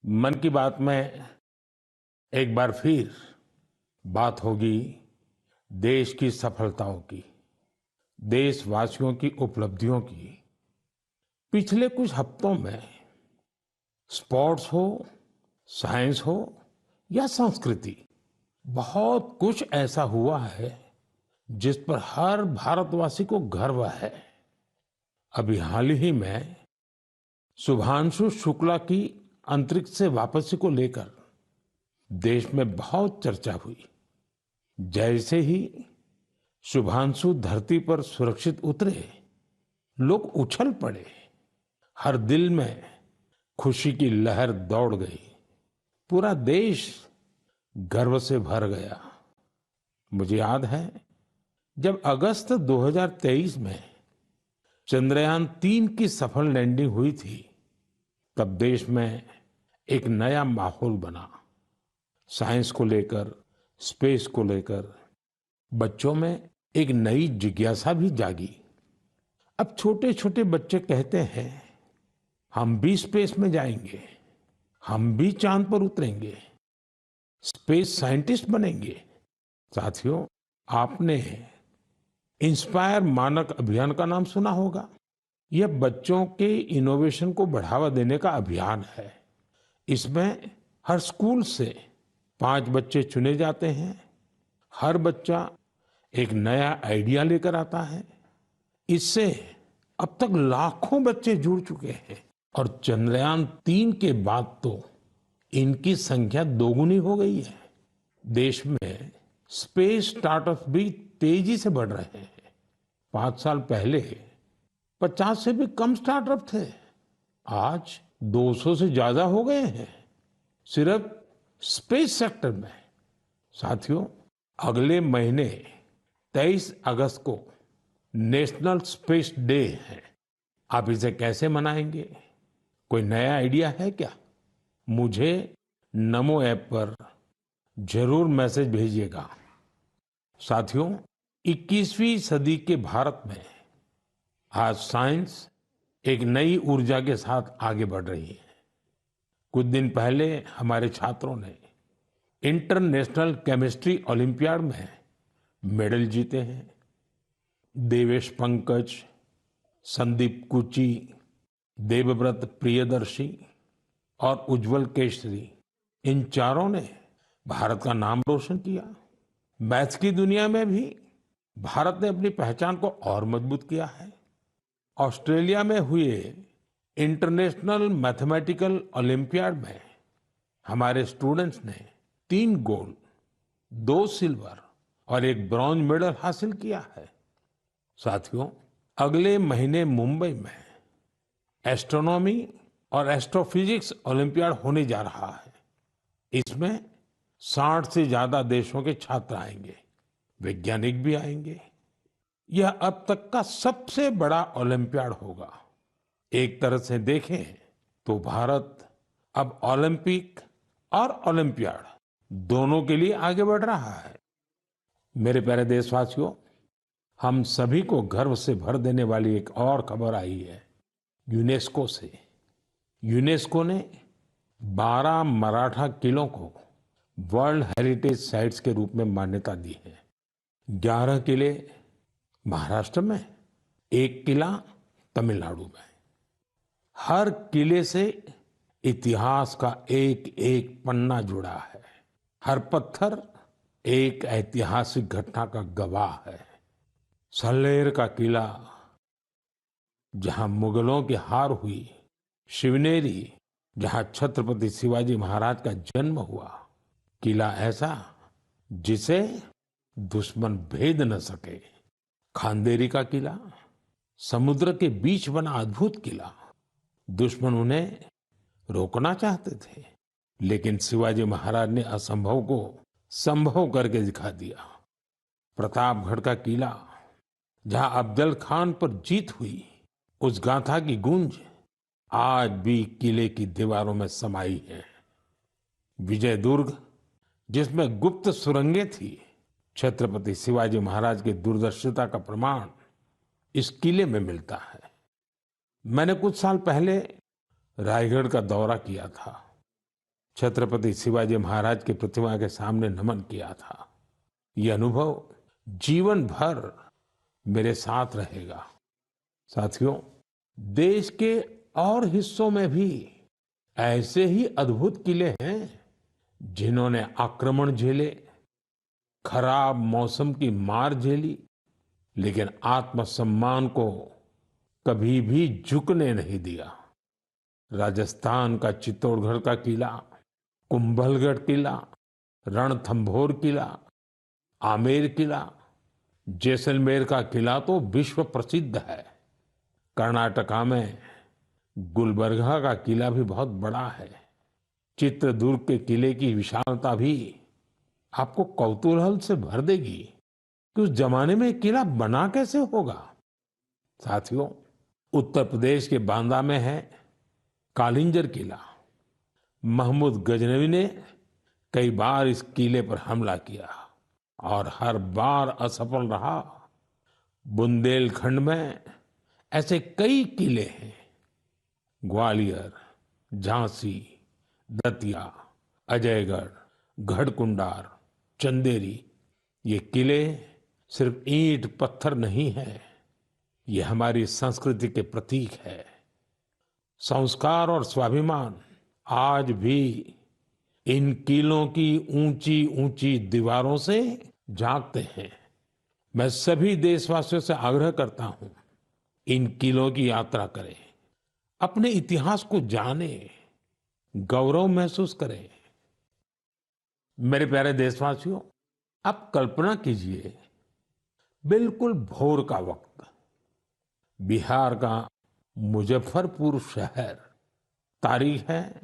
मन की बात में एक बार फिर बात होगी देश की सफलताओं की, देशवासियों की उपलब्धियों की। पिछले कुछ हफ्तों में स्पोर्ट्स हो, साइंस हो या संस्कृति, बहुत कुछ ऐसा हुआ है जिस पर हर भारतवासी को गर्व है। अभी हाल ही में शुभांशु शुक्ला की अंतरिक्ष से वापसी को लेकर देश में बहुत चर्चा हुई। जैसे ही शुभांशु धरती पर सुरक्षित उतरे, लोग उछल पड़े। हर दिल में खुशी की लहर दौड़ गई। पूरा देश गर्व से भर गया। मुझे याद है, जब अगस्त 2023 में चंद्रयान-3 की सफल लैंडिंग हुई थी, तब देश में एक नया माहौल बना। साइंस को लेकर, स्पेस को लेकर बच्चों में एक नई जिज्ञासा भी जागी। अब छोटे छोटे बच्चे कहते हैं, हम भी स्पेस में जाएंगे, हम भी चांद पर उतरेंगे, स्पेस साइंटिस्ट बनेंगे। साथियों, आपने इंस्पायर मानक अभियान का नाम सुना होगा। यह बच्चों के इनोवेशन को बढ़ावा देने का अभियान है। इसमें हर स्कूल से 5 बच्चे चुने जाते हैं। हर बच्चा एक नया आइडिया लेकर आता है। इससे अब तक लाखों बच्चे जुड़ चुके हैं और चंद्रयान-3 के बाद तो इनकी संख्या दोगुनी हो गई है। देश में स्पेस स्टार्टअप भी तेजी से बढ़ रहे हैं। 5 साल पहले 50 से भी कम स्टार्टअप थे, आज 200 से ज्यादा हो गए हैं, सिर्फ स्पेस सेक्टर में। साथियों, अगले महीने 23 अगस्त को नेशनल स्पेस डे है। आप इसे कैसे मनाएंगे? कोई नया आइडिया है क्या? मुझे नमो ऐप पर जरूर मैसेज भेजिएगा। साथियों, 21वीं सदी के भारत में आज साइंस एक नई ऊर्जा के साथ आगे बढ़ रही है। कुछ दिन पहले हमारे छात्रों ने इंटरनेशनल केमिस्ट्री ओलंपियाड में मेडल जीते हैं। देवेश पंकज, संदीप कुची, देवव्रत प्रियदर्शी और उज्जवल केशरी, इन चारों ने भारत का नाम रोशन किया। मैथ्स की दुनिया में भी भारत ने अपनी पहचान को और मजबूत किया है। ऑस्ट्रेलिया में हुए इंटरनेशनल मैथमेटिकल ओलंपियाड में हमारे स्टूडेंट्स ने 3 गोल्ड, 2 सिल्वर और 1 ब्रॉन्ज मेडल हासिल किया है। साथियों, अगले महीने मुंबई में एस्ट्रोनॉमी और एस्ट्रोफिजिक्स ओलंपियाड होने जा रहा है। इसमें 60 से ज्यादा देशों के छात्र आएंगे, वैज्ञानिक भी आएंगे। यह अब तक का सबसे बड़ा ओलंपियाड होगा। एक तरह से देखें तो भारत अब ओलंपिक और ओलंपियाड दोनों के लिए आगे बढ़ रहा है। मेरे प्यारे देशवासियों, हम सभी को गर्व से भर देने वाली एक और खबर आई है यूनेस्को से। यूनेस्को ने 12 मराठा किलों को वर्ल्ड हेरिटेज साइट्स के रूप में मान्यता दी है। 11 किले महाराष्ट्र में, 1 किला तमिलनाडु में। हर किले से इतिहास का एक एक पन्ना जुड़ा है। हर पत्थर एक ऐतिहासिक घटना का गवाह है। सल्लेर का किला, जहां मुगलों की हार हुई, शिवनेरी, जहां छत्रपति शिवाजी महाराज का जन्म हुआ, किला ऐसा जिसे दुश्मन भेद न सके। खांदेरी का किला, समुद्र के बीच बना अद्भुत किला। दुश्मन उन्हें रोकना चाहते थे, लेकिन शिवाजी महाराज ने असंभव को संभव करके दिखा दिया। प्रतापगढ़ का किला, जहां अफजल खान पर जीत हुई, उस गाथा की गूंज आज भी किले की दीवारों में समाई है। विजय दुर्ग, जिसमें गुप्त सुरंगें थी, छत्रपति शिवाजी महाराज की दूरदर्शिता का प्रमाण इस किले में मिलता है। मैंने कुछ साल पहले रायगढ़ का दौरा किया था। छत्रपति शिवाजी महाराज की प्रतिमा के सामने नमन किया था। ये अनुभव जीवन भर मेरे साथ रहेगा। साथियों, देश के और हिस्सों में भी ऐसे ही अद्भुत किले हैं जिन्होंने आक्रमण झेले, खराब मौसम की मार झेली, लेकिन आत्मसम्मान को कभी भी झुकने नहीं दिया। राजस्थान का चित्तौड़गढ़ का किला, कुंभलगढ़ किला, रणथंभौर किला, आमेर किला, जैसलमेर का किला तो विश्व प्रसिद्ध है। कर्नाटका में गुलबर्गा का किला भी बहुत बड़ा है। चित्रदुर्ग के किले की विशालता भी आपको कौतूहल से भर देगी कि उस जमाने में किला बना कैसे होगा। साथियों, उत्तर प्रदेश के बांदा में है कालिंजर किला। महमूद गजनवी ने कई बार इस किले पर हमला किया और हर बार असफल रहा। बुंदेलखंड में ऐसे कई किले हैं। ग्वालियर, झांसी, दतिया, अजयगढ़, गढ़कुंडार, चंदेरी, ये किले सिर्फ ईंट पत्थर नहीं है, ये हमारी संस्कृति के प्रतीक है। संस्कार और स्वाभिमान आज भी इन किलों की ऊंची ऊंची दीवारों से जागते हैं। मैं सभी देशवासियों से आग्रह करता हूं, इन किलों की यात्रा करें, अपने इतिहास को जानें, गौरव महसूस करें। मेरे प्यारे देशवासियों, आप कल्पना कीजिए, बिल्कुल भोर का वक्त, बिहार का मुजफ्फरपुर शहर, तारीख है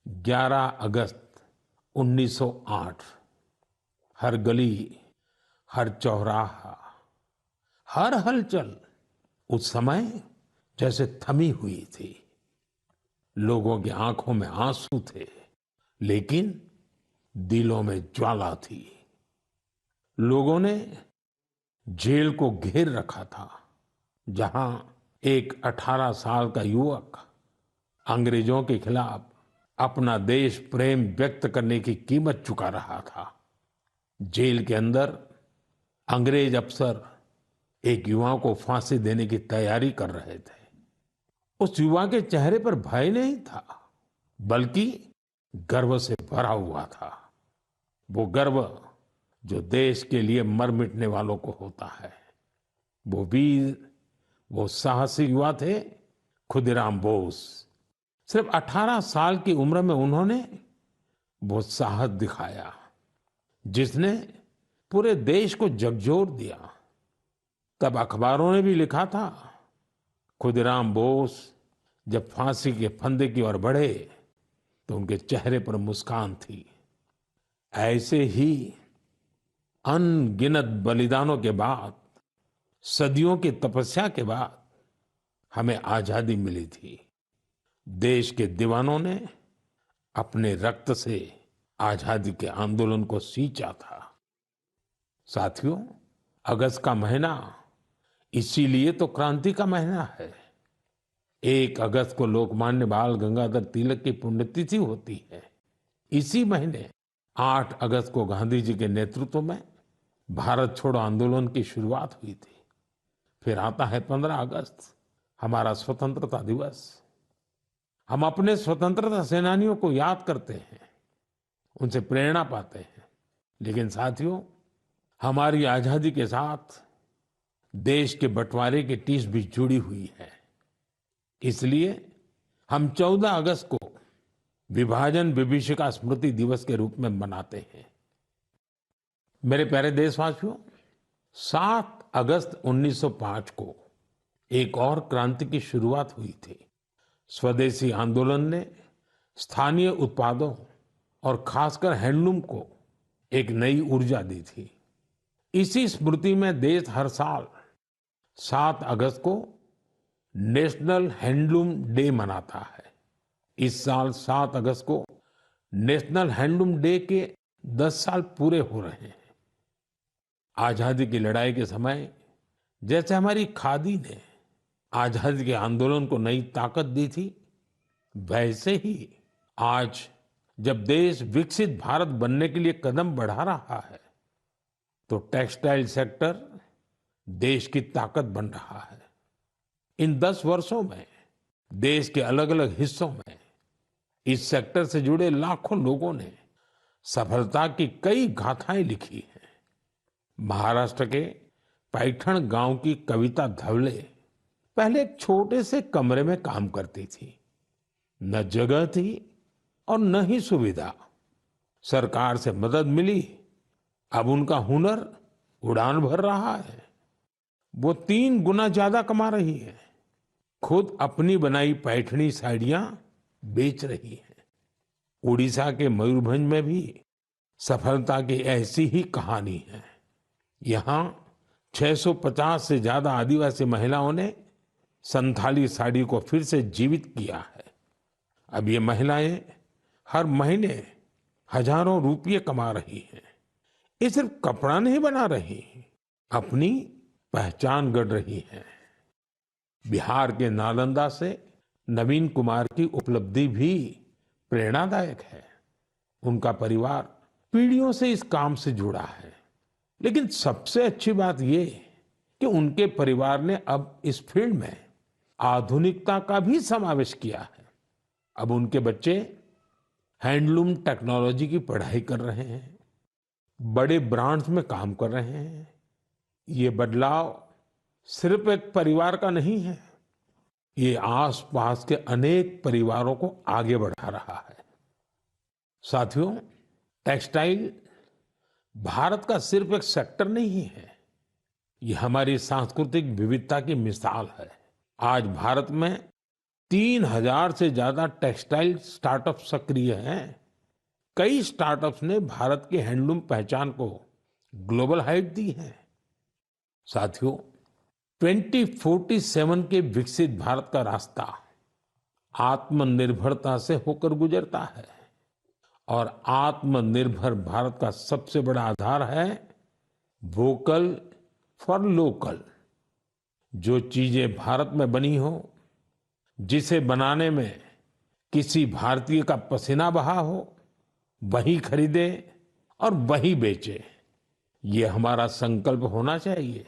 11 अगस्त 1908। हर गली, हर चौराहा, हर हलचल उस समय जैसे थमी हुई थी। लोगों की आंखों में आंसू थे, लेकिन दिलों में ज्वाला थी। लोगों ने जेल को घेर रखा था, जहां एक 18 साल का युवक अंग्रेजों के खिलाफ अपना देश प्रेम व्यक्त करने की कीमत चुका रहा था। जेल के अंदर अंग्रेज अफसर एक युवा को फांसी देने की तैयारी कर रहे थे। उस युवा के चेहरे पर भय नहीं था, बल्कि गर्व से भरा हुआ था। वो गर्व जो देश के लिए मर मिटने वालों को होता है। वो वीर, वो साहसी युवा थे खुदीराम बोस। सिर्फ 18 साल की उम्र में उन्होंने वो साहस दिखाया जिसने पूरे देश को झकझोर दिया। तब अखबारों ने भी लिखा था, खुदीराम बोस जब फांसी के फंदे की ओर बढ़े तो उनके चेहरे पर मुस्कान थी। ऐसे ही अनगिनत बलिदानों के बाद, सदियों की तपस्या के बाद हमें आजादी मिली थी। देश के दीवानों ने अपने रक्त से आजादी के आंदोलन को सींचा था। साथियों, अगस्त का महीना इसीलिए तो क्रांति का महीना है। 1 अगस्त को लोकमान्य बाल गंगाधर तिलक की पुण्यतिथि होती है। इसी महीने 8 अगस्त को गांधी जी के नेतृत्व में भारत छोड़ो आंदोलन की शुरुआत हुई थी। फिर आता है 15 अगस्त, हमारा स्वतंत्रता दिवस। हम अपने स्वतंत्रता सेनानियों को याद करते हैं, उनसे प्रेरणा पाते हैं। लेकिन साथियों, हमारी आजादी के साथ देश के बंटवारे की टीस भी जुड़ी हुई है। इसलिए हम 14 अगस्त को विभाजन विभीषिका स्मृति दिवस के रूप में मनाते हैं। मेरे प्यारे देशवासियों, 7 अगस्त 1905 को एक और क्रांति की शुरुआत हुई थी। स्वदेशी आंदोलन ने स्थानीय उत्पादों और खासकर हैंडलूम को एक नई ऊर्जा दी थी। इसी स्मृति में देश हर साल 7 अगस्त को नेशनल हैंडलूम डे मनाता है। इस साल 7 अगस्त को नेशनल हैंडलूम डे के 10 साल पूरे हो रहे हैं। आजादी की लड़ाई के समय जैसे हमारी खादी ने आजादी के आंदोलन को नई ताकत दी थी, वैसे ही आज जब देश विकसित भारत बनने के लिए कदम बढ़ा रहा है, तो टेक्सटाइल सेक्टर देश की ताकत बन रहा है। इन 10 वर्षों में देश के अलग-अलग हिस्सों में इस सेक्टर से जुड़े लाखों लोगों ने सफलता की कई गाथाएं लिखी हैं। महाराष्ट्र के पैठण गांव की कविता धवले पहले एक छोटे से कमरे में काम करती थी। न जगह थी और न ही सुविधा। सरकार से मदद मिली, अब उनका हुनर उड़ान भर रहा है। वो 3 गुना ज्यादा कमा रही है। खुद अपनी बनाई पैठणी साड़ियां बेच रही है। उड़ीसा के मयूरभंज में भी सफलता की ऐसी ही कहानी है। यहाँ 650 से ज्यादा आदिवासी महिलाओं ने संथाली साड़ी को फिर से जीवित किया है। अब ये महिलाएं हर महीने हजारों रुपये कमा रही हैं। ये सिर्फ कपड़ा नहीं बना रही, अपनी पहचान गढ़ रही हैं। बिहार के नालंदा से नवीन कुमार की उपलब्धि भी प्रेरणादायक है। उनका परिवार पीढ़ियों से इस काम से जुड़ा है। लेकिन सबसे अच्छी बात ये कि उनके परिवार ने अब इस फील्ड में आधुनिकता का भी समावेश किया है। अब उनके बच्चे हैंडलूम टेक्नोलॉजी की पढ़ाई कर रहे हैं, बड़े ब्रांड्स में काम कर रहे हैं। ये बदलाव सिर्फ एक परिवार का नहीं है, ये आसपास के अनेक परिवारों को आगे बढ़ा रहा है। साथियों, टेक्सटाइल भारत का सिर्फ एक सेक्टर नहीं है, ये हमारी सांस्कृतिक विविधता की मिसाल है। आज भारत में 3000 से ज्यादा टेक्सटाइल स्टार्टअप सक्रिय हैं। कई स्टार्टअप्स ने भारत की हैंडलूम पहचान को ग्लोबल हाइट दी है। साथियों, 2047 के विकसित भारत का रास्ता आत्मनिर्भरता से होकर गुजरता है और आत्मनिर्भर भारत का सबसे बड़ा आधार है वोकल फॉर लोकल। जो चीजें भारत में बनी हो, जिसे बनाने में किसी भारतीय का पसीना बहा हो, वही खरीदे और वही बेचे। ये हमारा संकल्प होना चाहिए।